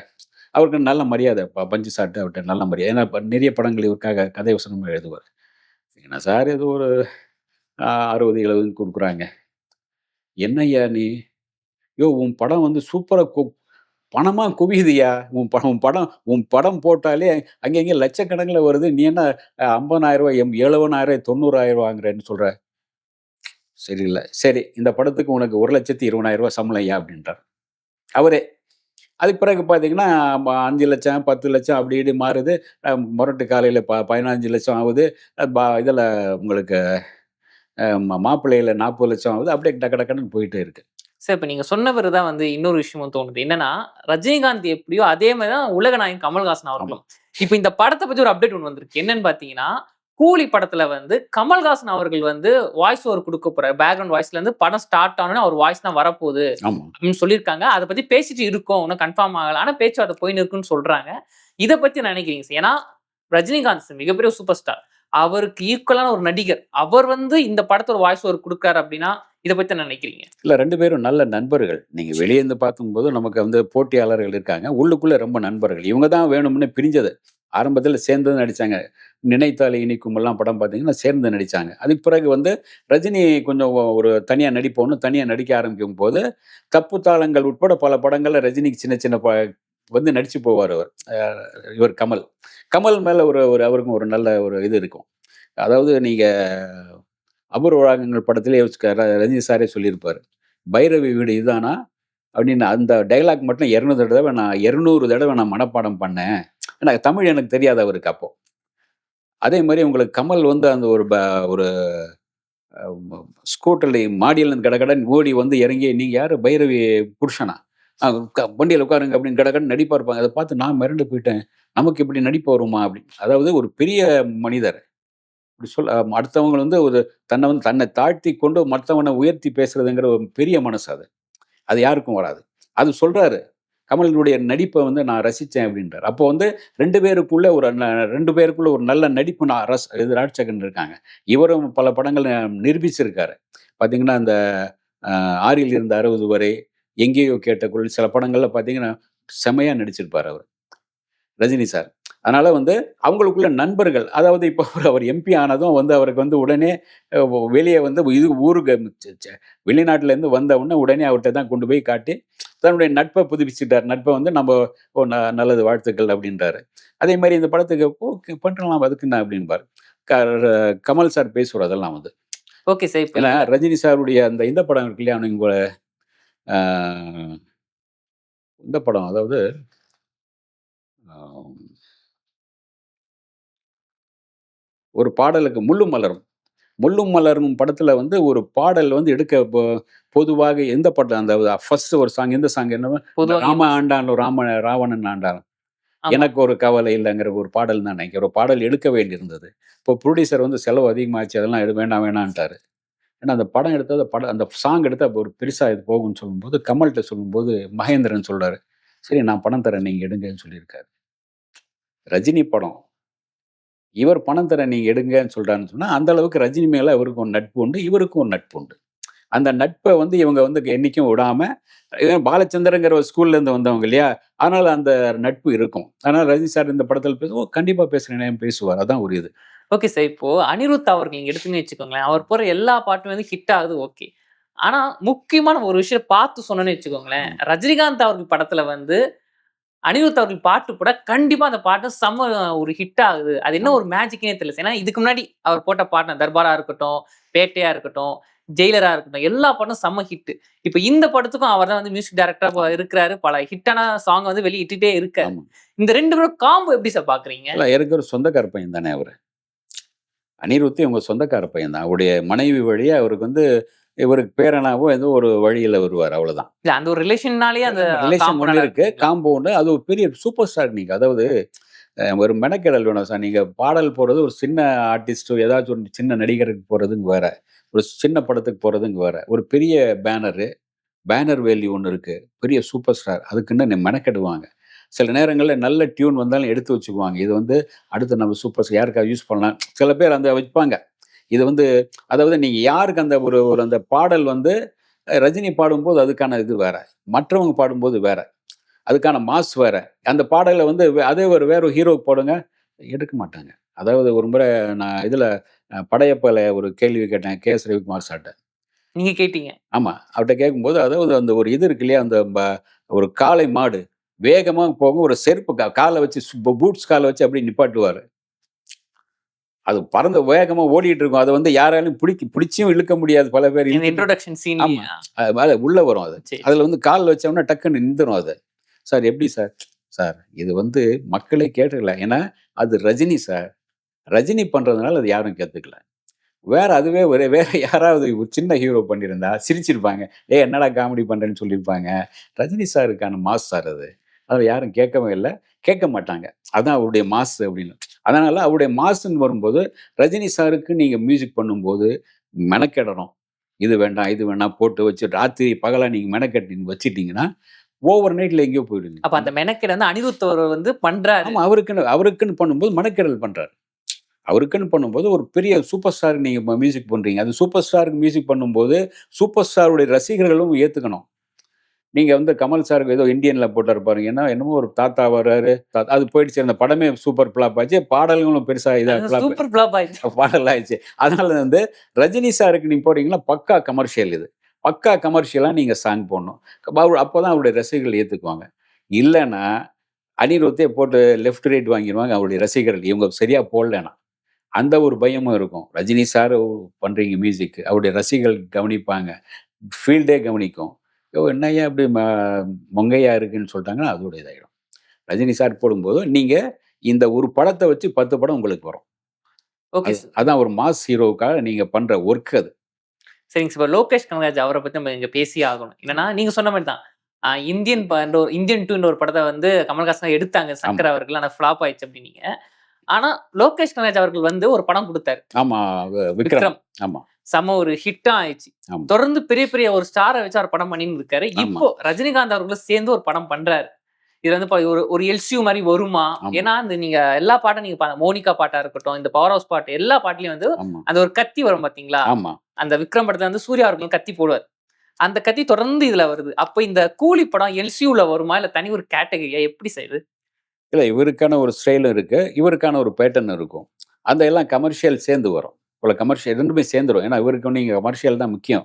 அவருக்கு நல்ல மரியாதை. பஞ்சு சார்ட்ட அவர்ட்ட நல்ல மரியாதை. ஏன்னா நிறைய படங்கள் இவருக்காக கதை வசனமும் எழுதுவார். "என்ன சார் ஏதோ ஒரு 60, 70ன்னு குடுக்குறாங்க." "என்னய்யா நீ? யோவ் உன் படம் வந்து சூப்பரா பணமா குவியுதுய்யா. உன் படம் போட்டாலே அங்கங்க லட்சக்கணக்குல வருது. நீ என்ன ரூ. 50,000 70,000 90,000 வாங்குறேன்னு சொல்ற?" சரியில்ல. "சரி இந்த படத்துக்கு உனக்கு ரூ. 1,20,000 சம்பளம்ய்யா" அப்படின்றார். அவரே. அதுக்கு பிறகு பார்த்தீங்கன்னா, 5,00,000 10,00,000 அப்படி இப்படி மாறுது. மொரட்டு காலையில 15,00,000 ஆகுது. இதுல உங்களுக்கு மாப்பிள்ளையில 40,00,000 ஆகுது. அப்படியே டக்கு டக்குன்னு போயிட்டே இருக்கு.
சார் இப்ப நீங்க சொன்ன பிறகு தான் வந்து இன்னொரு விஷயமும் தோணுது. என்னன்னா, ரஜினிகாந்த் எப்படியோ அதே மாரி தான் உலகநாயகன் கமல்ஹாசன்
ஆமா.
அவர்களும். இப்ப இந்த படத்த பத்தி ஒரு அப்டேட் ஒண்ணு வந்திருக்கு. என்னன்னு பார்த்தீங்கன்னா, கூலி படத்துல வந்து கமல்ஹாசன் அவர்கள் வந்து வாய்ஸ் ஓவர் குடுக்க போறாரு. பேக்கிரவுண்ட் வாய்ஸ்ல இருந்து படம் ஸ்டார்ட் ஆனோனே அவர் வாய்ஸ் தான் வரப்போகுது
ஆமா.
அப்படின்னு சொல்லியிருக்காங்க. அத பத்தி பேசிட்டு இருக்கோம். இன்னும் கன்ஃபார்ம் ஆகல. ஆனா பேச்சுவார்த்தை போயின்னு இருக்குன்னு சொல்றாங்க. இத பத்தி என்ன நினைக்கிறீங்க சார்? ஏன்னா, ரஜினிகாந்த் மிகப்பெரிய சூப்பர் ஸ்டார். அவருக்கு ஈக்குவலான ஒரு நடிகர். அவர் வந்து இந்த படத்துல ஒரு வாய்ஸ் ஓவர் குடுக்காரு அப்படின்னா, இத பத்தி என்ன நினைக்கிறீங்க?
இல்ல 2 பேரும் நல்ல நண்பர்கள். நீங்க வெளிய இருந்து பார்க்கும்போது நமக்கு வந்து போட்டியாளர்கள் இருக்காங்க. உள்ளுக்குள்ள ரொம்ப நண்பர்கள். இவங்க தான் வேணும்னே பிரிஞ்சது. ஆரம்பத்துல சேர்ந்து தான் நடிச்சாங்க. நினைத்தாலே இனிக்கும்லாம் படம் பார்த்தீங்கன்னா, சேர்ந்து நடிச்சாங்க. அதுக்கு பிறகு வந்து ரஜினி கொஞ்சம் ஒரு தனியா நடிப்போம்னு தனியா நடிக்க ஆரம்பிக்கும்போது, தப்பு தாளங்கள் உட்பட பல படங்கள்ல ரஜினிக்கு சின்ன சின்ன வந்து நடிச்சு போவாரு அவர். இவர் கமல். கமல் மேல ஒரு ஒரு அவருக்கும் ஒரு நல்ல ஒரு இது இருக்கும். அதாவது நீங்க அபூர்வ ராகங்கள் படத்திலே ரஜினி சாரே சொல்லியிருப்பாரு. "பைரவி வீடு இதுதானா?" அப்படின்னு அந்த டயலாக் மட்டும் 200 தடவ நான் மனப்பாடம் பண்ணேன். ஏன்னா தமிழ் எனக்கு தெரியாது அவருக்கு அப்போ. அதே மாரி உங்களுக்கு கமல் வந்து அந்த ஒரு ஸ்கூட்டர்ல மாடியிலருந்து கடகடன்னு ஓடி வந்து இறங்கி, "நீங்க யாரு பைரவி புருஷனா? வண்டியில உட்காருங்க" அப்படின்னு கடகடன்னு நடிப்பா இருப்பாங்க. அத பார்த்து நான் மிரண்டு போயிட்டேன். நமக்கு இப்படி நடிப்பு வருமா? அப்படின்னு. அதாவது ஒரு பெரிய மனிதர். இப்படி அடுத்தவங்க வந்து தன்னை தாழ்த்தி கொண்டு மத்தவன உயர்த்தி பேசுறதுங்கிற ஒரு பெரிய மனசு அது. அது யாருக்கும் வராது. அது சொல்றாரு. கமலினுடைய நடிப்ப வந்து நான் ரசிச்சேன் அப்படின்றாரு. அப்போ வந்து 2 பேருக்குள்ள ஒரு நல்ல நடிப்பு ராட்சகன் இருக்காங்க. இவரும் பல படங்கள் நிரூபிச்சிருக்காரு. பார்த்தீங்கன்னா, அந்த "ஆறில் இருந்து 60 வரை", "எங்கேயோ கேட்ட குரல்" சில படங்கள்ல பார்த்தீங்கன்னா, செம்மையா நடிச்சிருப்பாரு அவரு. ரஜினி சார். அதனால வந்து அவங்களுக்குள்ள நண்பர்கள். அதாவது இப்போ அவர் எம்பி ஆனதும் வந்து அவருக்கு வந்து உடனே வெளிய வந்து ஊருக்கு வெளிநாட்டிலேருந்து வந்த உடனே அவர்ட்ட தான் கொண்டு போய் காட்டி, தன்னுடைய நட்ப புதுப்பிச்சுட்டார். நட்ப வந்து நம்ப நல்லது வாழ்த்துக்கள் அப்படின்றாரு. அதே மாரி இந்த படத்துக்கு ஓகே பண்ணலாம் அதுக்கு என்ன அப்படின்பாரு. க கமல் சார் பேசுவார் அதெல்லாம் வந்து.
Okay sir. இப்ப
ஏன்னா ரஜினி சாருடைய அந்த இந்த படம் இருக்கு இல்லையா? ஆஹ், இந்த படம் அதாவது ஆஹ், ஒரு பாடலுக்கு முள்ளும் மலரும். முள்ளும் மலரும் படத்துல வந்து ஒரு பாடல் வந்து எடுக்க பொதுவாக எந்த படம் அந்த ஃபர்ஸ்ட் ஒரு சாங் எந்த சாங் என்ன
பொதுவா
ராம ஆண்டான் ராவணன் ஆண்டான்
ஆமா.
எனக்கு ஒரு கவலை இல்லைங்கிற ஒரு பாடல் தான் நினைக்கிறேன். ஒரு பாடல் எடுக்க வேண்டியிருந்தது. இப்போ ப்ரொடியூசர் வந்து செலவு அதிகமாச்சு அதெல்லாம் வேண்டாம் வேணான்ட்டாரு. ஏன்னா அந்த படம் எடுத்தது அந்த சாங் எடுத்தா ஒரு பெருசா இது போகும்ன்னு சொல்லும்போது கமல்கிட்ட சொல்லும்போது மகேந்திரன் சொல்றாரு. சரி நான் பணம் தரேன் நீங்க எடுங்கன்னு சொல்லியிருக்காரு. ரஜினி படம். இவர் பணம் தரேன் நீங்க எடுங்கன்னு சொல்றாருன்னு சொன்னா, அந்த அளவுக்கு ரஜினி மேல அவருக்கும் ஒரு நட்பு உண்டு. இவருக்கும் ஒரு நட்பு உண்டு. அந்த நட்ப வந்து இவங்க வந்து என்னைக்கும் விடாம பாலச்சந்தர்ங்கிற ஒரு ஸ்கூல்ல இருந்து வந்தவங்க இல்லையா? அதனால அந்த நட்பு இருக்கும். அதனால ரஜினி சார் இந்த படத்துல கண்டிப்பா பேசுறேன் பேசுவார். அதான் ஒரு இது.
Okay sir. இப்போ அனிருத் அவர்கள் நீங்க எடுத்தீங்கன்னு வச்சுக்கோங்களேன். அவர் போடுற எல்லா பாட்டுமே வந்து ஹிட் ஆகுது ஓகே. ஆனா முக்கியமான ஒரு விஷயம் பார்த்து சொன்னேன்னு வச்சுக்கோங்களேன்.
ம்.
ரஜினிகாந்த் அவர்கள் படத்துல வந்து அனிருத் அவர்கள் பாட்டு போட்டா கண்டிப்பா அந்த பாட்டு செம்ம ஒரு ஹிட் ஆகுது. அது என்ன
ஆமா.
ஒரு மேஜிக்னே தெரியல. ஏன்னா இதுக்கு முன்னாடி அவர் போட்ட பாட்டு தர்பாரா இருக்கட்டும், பேட்டையா இருக்கட்டும், ஜெயிலரா இருக்கட்டும் எல்லா பாட்டும் செம்ம ஹிட். இப்ப இந்த படத்துக்கும் அவர் தான் வந்து மியூசிக் டைரக்டரா
ஆமா.
இருக்கிறாரு. பல ஹிட்டான சாங் வந்து வெளிய இட்டுட்டே இருக்காரு.
ஆமா.
இந்த 2 பேரும் காம்போ எப்படி சார் பார்க்குறீங்க?
இல்ல எனக்கு ஒரு சொந்தக்கார பையன் தானே அவரு. அனிருத் இவங்க சொந்தக்கார பையன் தான். அவருடைய மனைவி வழியா அவருக்கு வந்து இவருக்கு பேரனாவோ ஏதோ ஒரு வழியில வருவாரு. அவ்வளவுதான்.
இல்ல அந்த ஒரு ரிலேஷன்னாலேயே அந்த
ரிலேஷன்
காம்போ
ஒண்ணு
நல்லா
இருக்கு.
இருக்குங்களா?
காம்போ ஒண்ணு. அது ஒரு பெரிய சூப்பர் ஸ்டார் நீங்க. அதாவது ஒரு மெனக்கெடல் வேணும் சார். நீங்க பாடல் போடுறது ஒரு சின்ன ஆர்டிஸ்ட் ஏதாச்சும் ஒரு சின்ன நடிகருக்கு போறதுங்க வேற. ஒரு சின்ன படத்துக்கு போறதுங்க வேற. ஒரு பெரிய பேனர் வேல்யூ ஒண்ணு இருக்கு. பெரிய சூப்பர் ஸ்டார். அதுக்குன்னு மெனக்கெடுவாங்க. சில நேரங்கள்ல நல்ல டியூன் வந்தாலும் எடுத்து வச்சுக்குவாங்க. இது வந்து அடுத்து நம்ம சூப்பர் ஸ்டார் யாருக்காவது யூஸ் பண்ணலாம். சில பேர் அந்த வைப்பாங்க. இது வந்து அதாவது நீங்க யாருக்கு அந்த ஒரு ஒரு அந்த பாடல் வந்து ரஜினி பாடும்போது அதுக்கான இது வேற. மற்றவங்க பாடும்போது வேற. அதுக்கான மாஸ் வேற. அந்த பாடல வந்து அதே வேற ஒரு ஹீரோக்கு போடுங்க, எடுக்க மாட்டாங்க. அதாவது ஒரு முறை நான் இதுல படையப்பால ஒரு கேள்வி கேட்டேன். கே.எஸ். ரவிக்குமார் சார்ட்ட.
நீங்க கேட்டீங்க.
ஆமா. அவர்ட்ட கேட்கும்போது, அதாவது அந்த ஒரு இது இருக்கு இல்லையா? அந்த ஒரு காளை மாடு வேகமா போகும். ஒரு செருப்பு கால வச்சு பூட்ஸ் கால வச்சு அப்படியே நிப்பாட்டுவாரு. அது பறந்து வேகமா ஓடிட்டு இருக்கும். அத வந்து யாராலயும் பிடிச்சும் இழுக்க முடியாது. பல பேர்
இந்த இன்ட்ரோடக்ஷன்
ஆமா.
சீன்லயா?
அது உள்ள வரும் அது.
சரி.
அதுல வந்து கால் வச்சோம்னா டக்குன்னு நின்றுரும் அது. சார் எப்படி சார்? சார் இது வந்து மக்களே கேட்டுக்கல. ஏன்னா, அது ரஜினி சார். ரஜினி பண்றதுனால அது யாரும் கேட்டுக்கல. அதுவே வேற யாராவது ஒரு சின்ன ஹீரோ பண்ணியிருந்தா சிரிச்சிருப்பாங்க. "ஏய் என்னடா காமெடி பண்றேன்னு" சொல்லியிருப்பாங்க. ரஜினி சாருக்கான மாஸ் சார் அது. அத யாரும் கேட்கவும் இல்ல, கேட்க மாட்டாங்க. அதான் அவருடைய மாஸ் அப்படின்னு. அதனால அவருடைய மாஸ்ன்னு வரும்போது, ரஜினி சாருக்கு நீங்க மியூசிக் பண்ணும்போது மெனக்கெடணும். இது வேண்டாம், இது வேண்டாம் போட்டு வச்சு ராத்திரி பகலா நீங்க மெனக்கெட்டு வச்சுட்டீங்கன்னா, ஓவர் நைட்ல எங்கேயோ போயிடுவீங்க.
அப்ப அந்த மெனக்கெட வந்து அனிருத் அவர்கள் வந்து பண்றாரு.
ஆமா அவருக்குன்னு பண்ணும்போது மெனக்கெடல் பண்றாரு. அவருக்குன்னு பண்ணும்போது ஒரு பெரிய சூப்பர் ஸ்டாருக்கு நீங்க மியூசிக் பண்றீங்க. அது சூப்பர் ஸ்டாருக்கு மியூசிக் பண்ணும்போது, சூப்பர் ஸ்டாருடைய ரசிகர்களும் ஏத்துக்கணும். நீங்க வந்து கமல் சாருக்கு ஏதோ இந்தியன்ல போட்டாரு பாருங்க. என்னமோ ஒரு தாத்தா வராரு. அது போயிடுச்சு. அந்த படமே சூப்பர் ஃப்ளாப் ஆச்சு. பாடல்களும் பெருசா இதா
அது
ஃப்ளாப்
சூப்பர் ஃப்ளாப் ஆயிடுச்சு.
பாடல் ஆயிடுச்சு. அதனால வந்து ரஜினி சாருக்கு நீங்க போட்டீங்கன்னா, பக்கா கமர்ஷியல் இது. பக்கா கமர்ஷியலா நீங்க சாங் போடணும். அப்பதான் அவருடைய ரசிகர்கள் ஏத்துக்குவாங்க. இல்லன்னா, அனிருத்தே போட்டு லெஃப்ட், ரைட் வாங்கிருவாங்க அவருடைய ரசிகர்கள். இவங்க சரியா போடலன்னா. அந்த ஒரு பயமும் இருக்கும். ரஜினி சார் பண்றீங்க மியூசிக். அவருடைய ரசிகர்கள் கவனிப்பாங்க. ஃபீல்டே கவனிக்கும். என்னய்யா இப்படி மொங்கையா இருக்குன்னு சொல்லிட்டாங்கன்னா, அதோட இதாயிடும். ரஜினி சார் போடும்போது, நீங்க இந்த ஒரு படத்த வச்சு 10 படம் உங்களுக்கு வரும்.
Okay sir.
அதான் ஒரு மாஸ் ஹீரோவுக்காக நீங்க பண்ற ஒர்க் அது.
சரிங்க சார். இப்ப லோகேஷ் கனகராஜ் அவர பத்தி நம்ம இங்க பேசியே ஆகணும். என்னன்னா, நீங்க சொன்ன மாரி தான். இந்தியன் 2 ஒரு படத்த வந்து கமல்ஹாசன் எடுத்தாங்க
ஆமா,
சங்கர் அவர்கள். ஆனா ஃப்ளாப் ஆயிடுச்சு அப்டின்னீங்க. ஆனா லோகேஷ் கனகராஜ் அவர்கள் வந்து ஒரு படம் குடுத்தாரு.
ஆமா. விக்ரம்.
விக்ரம்.
ஆமா,
செம்ம ஒரு ஹிட்டா ஆயிடுச்சு.
ஆமா,
தொடர்ந்து பெரிய பெரிய ஒரு ஸ்டார வச்சு அவர் படம் பண்ணின்னு இருக்காரு.
ஆமா,
இப்போ ரஜினிகாந்த் அவர்களும் சேர்ந்து ஒரு படம் பண்றாரு. இது வந்து ஒரு ஒரு எல்சியூ மாரி வருமா?
ஆமா,
ஏன்னா, நீங்க எல்லா பாட்டும் நீங்க மோனிகா பாட்டா இருக்கட்டும், இந்த பவர் ஹவுஸ் பாட்டு எல்லா பாட்டுலயும் வந்து
ஆமா,
அந்த ஒரு கத்தி வரும் பாத்தீங்களா?
ஆமா.
அந்த விக்ரம் படத்துல வந்து சூர்யா அவர்கள் கத்தி போடுவார். அந்த கத்தி தொடர்ந்து இதுல வருது. அப்ப இந்த கூலி படம் எல்சியூல வருமா? இல்ல தனி ஒரு கேட்டகரியா? எப்படி சார் இது?
இல்ல இவருக்கான ஒரு ஸ்டைலும் இருக்கு. இவருக்கான ஒரு பேட்டர்ன் இருக்கும். அந்த எல்லாம் கமர்ஷியல் சேர்ந்து வரும். கமர்ஷியல் 2மே சேர்ந்துரும். ஏன்னா, இவருக்கு நீங்க கமர்ஷியல் தான் முக்கியம்.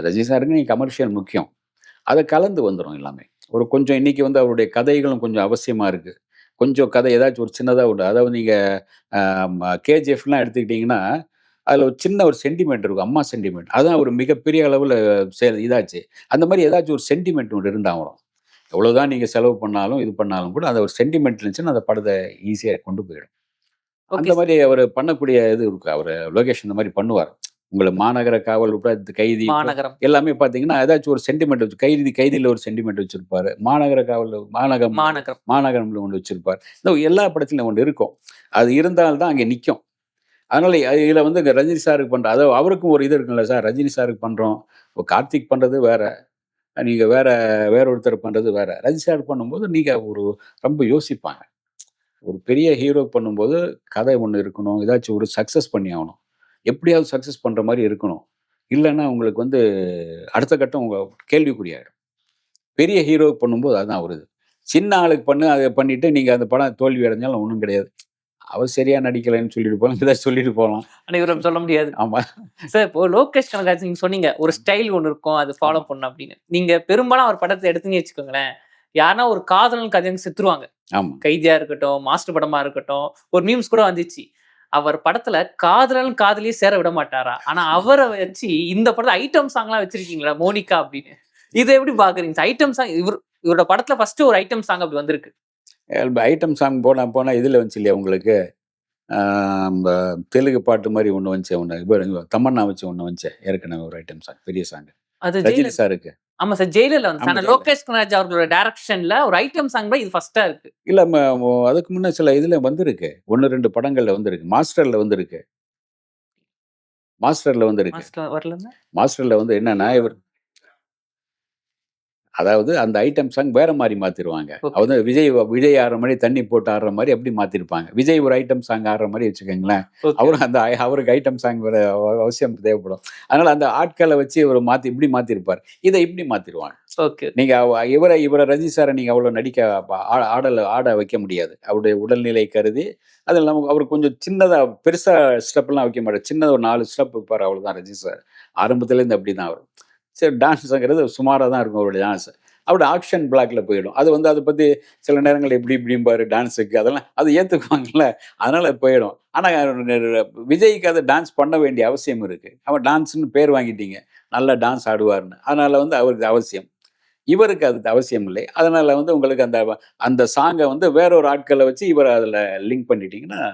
ரஜினி சாருக்கு நீங்க கமர்ஷியல் முக்கியம். அத கலந்து வந்துரும் எல்லாமே. கொஞ்சம் இன்னைக்கு வந்து அவருடைய கதைகளும் கொஞ்சம் அவசியமா இருக்கு. கொஞ்சம் கதை ஏதாச்சும் ஒரு சின்னதா அதாவது நீங்க கேஜிஎஃப்லாம் எடுத்துக்கிட்டீங்கன்னா, அதில் ஒரு சின்ன ஒரு சென்டிமெண்ட் இருக்கும், அம்மா சென்டிமெண்ட். அதுதான் ஒரு மிகப்பெரிய அளவில் இதாச்சு. அந்த மாதிரி ஏதாச்சும் ஒரு சென்டிமெண்ட் ஒன்று இருந்தாகணும். எவ்வளோதான் நீங்கள் செலவு பண்ணாலும் இது பண்ணாலும் கூட அந்த ஒரு சென்டிமெண்ட் இருந்துச்சுன்னா அந்த படத்தை ஈஸியாக கொண்டு போயிடும். அந்த
ஓகே
மாதிரி அவர் பண்ணக்கூடிய இது இருக்கு. அவர் லோகேஷ் இந்த மாதிரி பண்ணுவார். உங்களை மாநகர காவல் உட்பட கைதி
மாநகரம்
எல்லாமே பார்த்தீங்கன்னா ஏதாச்சும் ஒரு சென்டிமெண்ட் வச்சு கைதியில் ஒரு சென்டிமெண்ட் வச்சிருப்பாரு. மாநகர காவல்
மாநகரம்
மாநகரம்ல ஒன்று வச்சிருப்பார். இந்த எல்லா படத்துலையும் ஒன்று இருக்கும். அது இருந்தால்தான் அங்கே நிற்கும். அதனால இதில் வந்து இங்கே ரஜினி சாருக்கு பண்ணுற அதாவது அவருக்கும் ஒரு இது இருக்குல்ல சார். ரஜினி சாருக்கு பண்ணுறோம், இப்போ கார்த்திக் பண்ணுறது வேற, நீங்கள் வேற ஒருத்தர் பண்ணுறது வேற. ரஜினி சார் பண்ணும்போது நீங்கள் ரொம்ப யோசிப்பாங்க. ஒரு பெரிய ஹீரோ பண்ணும்போது கதை ஒன்று இருக்கணும், ஏதாச்சும் ஒரு சக்ஸஸ் பண்ணி ஆகணும், எப்படியாவது சக்ஸஸ் பண்ணுற மாதிரி இருக்கணும். இல்லைன்னா உங்களுக்கு வந்து அடுத்த கட்டம் உங்கள் கேள்விக்குறியாயிடும். பெரிய ஹீரோவுக்கு பண்ணும்போது அதுதான் வருது. சின்ன ஆளுக்கு அதை பண்ணிட்டு நீங்கள் அந்த படம் தோல்வி அடைஞ்சாலும் ஒன்றும் கிடையாது. அவர் சரியா நடிக்கலைன்னு சொல்லிட்டு போகலாம், ஏதாச்சும் சொல்லிட்டு போகலாம்.
அனைவரும் சொல்ல முடியாது.
ஆமா
சார் இப்போ லோகேஷ் கனகராஜ் நீங்க சொன்னீங்க ஒரு ஸ்டைல் ஒன்று இருக்கும் அது ஃபாலோ பண்ணணும் அப்படின்னு. நீங்க பெரும்பாலும் அவர் படத்தை எடுத்துன்னு வச்சுக்கோங்களேன், யாருன்னா ஒரு காதலன் கதைன்னு செத்துருவாங்க.
ஆமா
கைதியா இருக்கட்டும், மாஸ்டர் படமா இருக்கட்டும், ஒரு மீம்ஸ் கூட வந்துச்சு. அவர் படத்துல காதலன் காதலியே சேர விட மாட்டாரா, ஆனா அவரை வச்சு இந்த படத்தை ஐட்டம் சாங்லாம் வச்சிருக்கீங்களா மோனிகா அப்படின்னு. இதை எப்படி பாக்குறீங்க? ஐட்டம் சாங் இவரோட படத்துல ஃபர்ஸ்ட் ஒரு ஐட்டம் சாங் அப்படி வந்திருக்கு.
ஐட்டம் சாங் போனால் இதில் வந்துச்சு இல்லையா உங்களுக்கு, தெலுங்கு பாட்டு மாதிரி ஒன்று வந்துச்சு, ஒன்று தமன்னா வச்சு ஒன்று வந்துச்சு ஏற்கனவே ஒரு ஐட்டம் சாங், பெரிய சாங்
அது
ரஜினி சாருக்கு.
ஆமா சார், ஜெயிலர்ல வந்து ஆனா லோகேஷ் கனகராஜ் அவர்களோட டைரக்ஷன்ல ஒரு ஐட்டம் சாங் தான் இது ஃபர்ஸ்டா இருக்கு.
இல்ல அதுக்கு முன்ன சில இதுல வந்திருக்கு, 1-2 படங்கள்ல வந்திருக்கு. மாஸ்டர்ல வந்திருக்கு. மாஸ்டர்ல வந்து என்னன்னா இவர் அதாவது அந்த ஐட்டம் சாங் வேற மாதிரி மாத்திருவாங்க. அவங்க விஜய் ஆடுற மாதிரி தண்ணி போட்டு ஆடுற மாதிரி அப்படி மாத்திருப்பாங்க. விஜய் ஒரு ஐட்டம் சாங் ஆடுற மாதிரி வச்சுக்கோங்களேன். அவருக்கு ஐட்டம் சாங் வேற அவசியம் தேவைப்படும். அதனால அந்த ஆட்களை வச்சு இவர் இப்படி மாத்திருப்பார். இதை இப்படி மாத்திருவாங்க. நீங்க இவரை ரஜினி சாரை நீங்க அவ்வளவு ஆட வைக்க முடியாது. அவருடைய உடல்நிலை கருதி. அது இல்லாமல் அவர் கொஞ்சம் சின்னதா பெருசா ஸ்டெப் எல்லாம் வைக்க மாட்டார். சின்னதாக ஒரு 4 ஸ்டெப் வைப்பார், அவ்வளவுதான். ரஜினி சார் ஆரம்பத்துலேருந்து அப்படிதான் அவர். சரி, டான்ஸுங்கிறது சுமாராக தான் இருக்கும் அவருடைய டான்ஸ். அவருடைய ஆக்ஷன் பிளாக்ல போயிடும். அது வந்து அதை பற்றி சில நேரங்கள் இப்படிம்பாரு டான்ஸுக்கு, அதெல்லாம் அது ஏற்றுக்குவாங்கல்ல, அதனால போயிடும். ஆனால் விஜய்க்கு அதை டான்ஸ் பண்ண வேண்டிய அவசியம் இருக்குது. அவன் டான்ஸ்னு பேர் வாங்கிட்டீங்க, நல்லா டான்ஸ் ஆடுவார்னு. அதனால வந்து அவருக்கு அவசியம், இவருக்கு அதுக்கு அவசியம் இல்லை. அதனால வந்து உங்களுக்கு அந்த சாங்கை வந்து வேற ஒரு ஆட்களை வச்சு இவர் அதில் லிங்க் பண்ணிட்டீங்கன்னா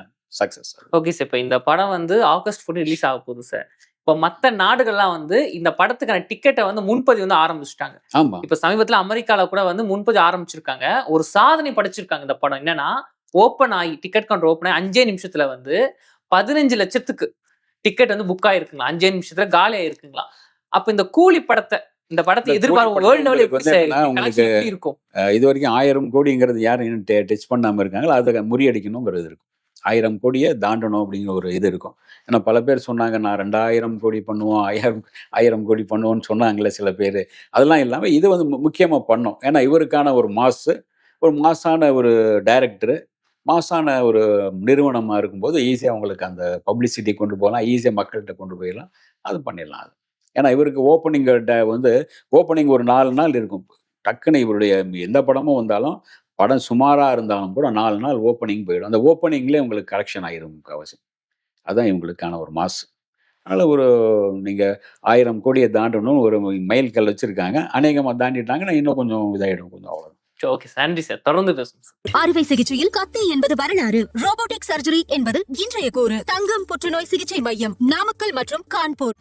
சக்ஸஸ்.
ஓகே சார், இப்போ இந்த படம் வந்து ஆகஸ்ட் 14 ரிலீஸ் ஆக போகுது சார். இப்போ மற்ற நாடுகள்லாம் வந்து இந்த படத்துக்கான டிக்கெட்டை வந்து முன்பதிவு வந்து ஆரம்பிச்சுட்டாங்க. இப்போ சமீபத்தில் அமெரிக்காவில் கூட வந்து முன்பதிவு ஆரம்பிச்சிருக்காங்க. ஒரு சாதனை படைச்சிருக்காங்க இந்த படம். என்னன்னா, ஓப்பன் ஆகி டிக்கெட் கவுண்டர் ஓப்பன் ஆகி 5 நிமிஷத்துல வந்து 15 லட்சத்துக்கு டிக்கெட் வந்து புக் ஆயிருக்குங்களா, 5 நிமிஷத்துல காலி ஆயிருக்குங்களா. அப்ப இந்த கூலி இந்த படத்தை எதிர்பார்ப்பு வேர்ல்ட் லெவலில் இருக்கும்.
இது வரைக்கும் 1000 கோடிங்கிறது யாரும் இன்னும் டச் பண்ணாம இருக்காங்களோ அதை முறியடிக்கணுங்கிறது இருக்கும். 1000 கோடியை தாண்டணும் அப்படிங்கிற ஒரு இது இருக்கும். ஏன்னா பல பேர் சொன்னாங்க, நான் 2000 கோடி பண்ணுவோம், 1000 கோடி பண்ணுவோம்னு சொன்னாங்களே சில பேர். அதெல்லாம் இல்லாமல் இது வந்து முக்கியமாக பண்ணோம். ஏன்னா இவருக்கான ஒரு மாசான ஒரு டைரக்டரு, மாசான ஒரு நிறுவனமாக இருக்கும்போது ஈஸியாக அவங்களுக்கு அந்த பப்ளிசிட்டி கொண்டு போகலாம், ஈஸியாக மக்கள்கிட்ட கொண்டு போயிடலாம், அது பண்ணிடலாம். அது ஏன்னா இவருக்கு ஓப்பனிங் ஒரு 4 நாள் இருக்கும். டக்குன்னு இவருடைய எந்த படமும் வந்தாலும், படம் சுமாராக இருந்தாலும் கூட 4 நாள் ஓப்பனிங் போயிடும். அந்த ஓப்பனிங்லேயே உங்களுக்கு கரெக்ஷன் ஆகிடும் அவசியம். அதுதான் இவங்களுக்கான ஒரு மாசு. அதனால் நீங்கள் 1000 கோடியை தாண்டணும் ஒரு மைல் கல் வச்சுருக்காங்க. அநேகமாக தாண்டிட்டாங்கன்னா இன்னும் கொஞ்சம் இதாகிடும், கொஞ்சம் அவ்வளோ.
ஓகே, நன்றி சார். தொடர்ந்து பேசுவோம்.
அறுவை சிகிச்சையில் கத்தி என்பது வரலாறு, ரோபோட்டிக் சர்ஜரி என்பது இன்றைய கூறு. தங்கம் புற்றுநோய் சிகிச்சை மையம், நாமக்கல் மற்றும் கான்பூர்.